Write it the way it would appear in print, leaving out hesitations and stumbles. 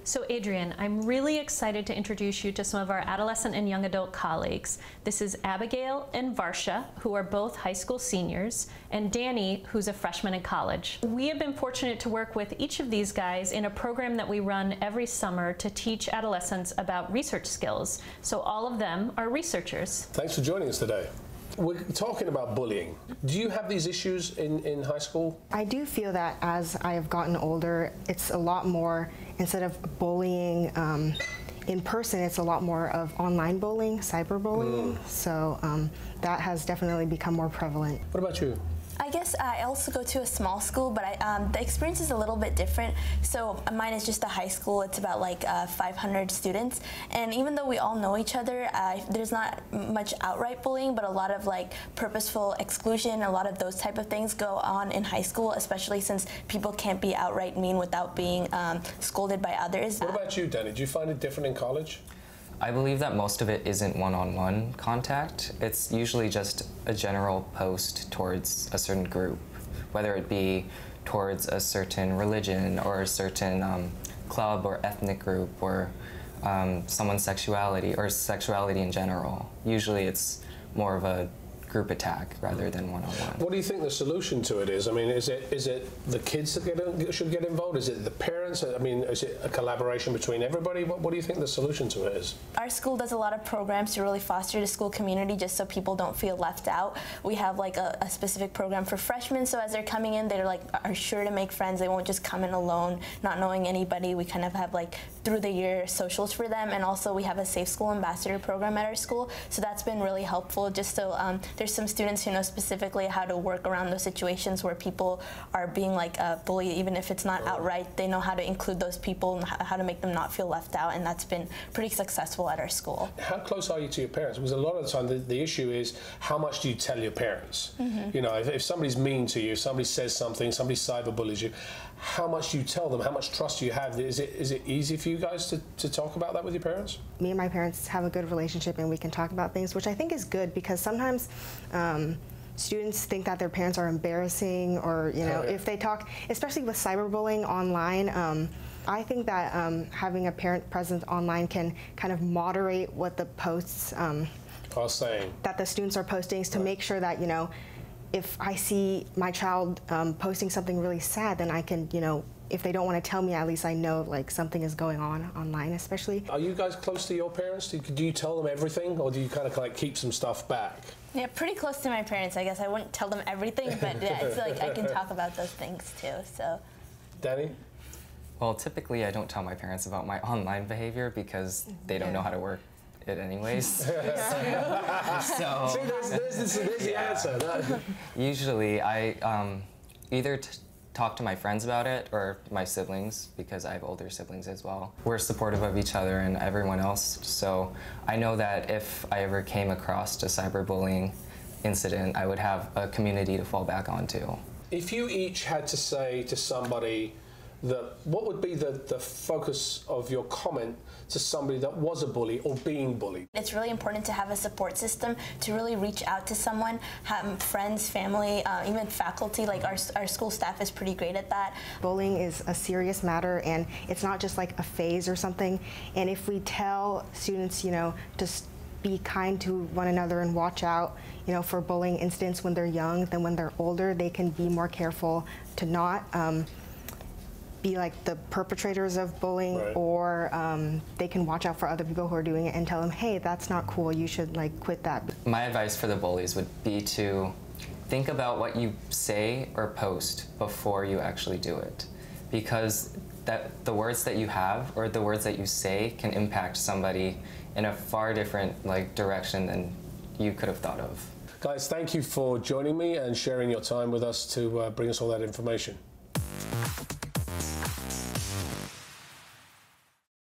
So Adrian, I'm really excited to introduce you to some of our adolescent and young adult colleagues. This is Abigail and Varsha, who are both high school seniors, and Danny, who's a freshman in college. We have been fortunate to work with each of these guys in a program that we run every summer to teach adolescents about research skills. So all of them are researchers. Thanks for joining us today. We're talking about bullying. Do you have these issues in high school? I do feel that as I have gotten older, it's a lot more, instead of bullying in person, it's a lot more of online bullying, cyberbullying. So that has definitely become more prevalent. What about you? I guess I also go to a small school, but the experience is a little bit different. So mine is just a high school. It's about like 500 students. And even though we all know each other, there's not much outright bullying, but a lot of like purposeful exclusion, a lot of those type of things go on in high school, especially since people can't be outright mean without being scolded by others. What about you, Danny? Do you find it different in college? I believe that most of it isn't one-on-one contact. It's usually just a general post towards a certain group, whether it be towards a certain religion or a certain club or ethnic group or someone's sexuality or sexuality in general. Usually it's more of a group attack rather than one-on-one. What do you think the solution to it is? I mean, is it the kids that should get involved? Is it the parents? I mean, is it a collaboration between everybody? What do you think the solution to it is? Our school does a lot of programs to really foster the school community just so people don't feel left out. We have like a specific program for freshmen, so as they're coming in, they're like are sure to make friends. They won't just come in alone, not knowing anybody. We kind of have like through the year socials for them, and also we have a Safe School Ambassador program at our school, so that's been really helpful just so there's some students who know specifically how to work around those situations where people are being like bullied, even if it's not outright. They know how to include those people and how to make them not feel left out, and that's been pretty successful at our school. How close are you to your parents? Because a lot of the time the issue is how much do you tell your parents? You know, if somebody's mean to you, if somebody says something, somebody cyberbullies you, how much do you tell them? How much trust do you have? Is it easy for you guys to talk about that with your parents? Me and my parents have a good relationship and we can talk about things, which I think is good because sometimes students think that their parents are embarrassing, or if they talk, especially with cyberbullying online. I think that having a parent presence online can kind of moderate what the posts are saying, that the students are posting, to make sure that if I see my child posting something really sad, then I can if they don't want to tell me, at least I know like something is going on online, especially. Are you guys close to your parents? Do you tell them everything, or do you kind of like keep some stuff back? Yeah, pretty close to my parents. I guess I wouldn't tell them everything, but yeah, it's like I can talk about those things too. So. Danny? Well, typically I don't tell my parents about my online behavior because they don't know how to work it anyways. So see, there's the answer. Usually I either talk to my friends about it or my siblings, because I have older siblings as well. We're supportive of each other and everyone else, so I know that if I ever came across a cyberbullying incident, I would have a community to fall back onto. If you each had to say to somebody what would be the focus of your comment to somebody that was a bully or being bullied? It's really important to have a support system to really reach out to someone, have friends, family, even faculty. Like our school staff is pretty great at that. Bullying is a serious matter, and it's not just like a phase or something. And if we tell students, to be kind to one another and watch out, for bullying incidents when they're young, then when they're older, they can be more careful to not be like the perpetrators of bullying, right. Or they can watch out for other people who are doing it and tell them, hey, that's not cool, you should like quit that. My advice for the bullies would be to think about what you say or post before you actually do it, because the words that you have or the words that you say can impact somebody in a far different direction than you could have thought of. Guys, thank you for joining me and sharing your time with us to bring us all that information.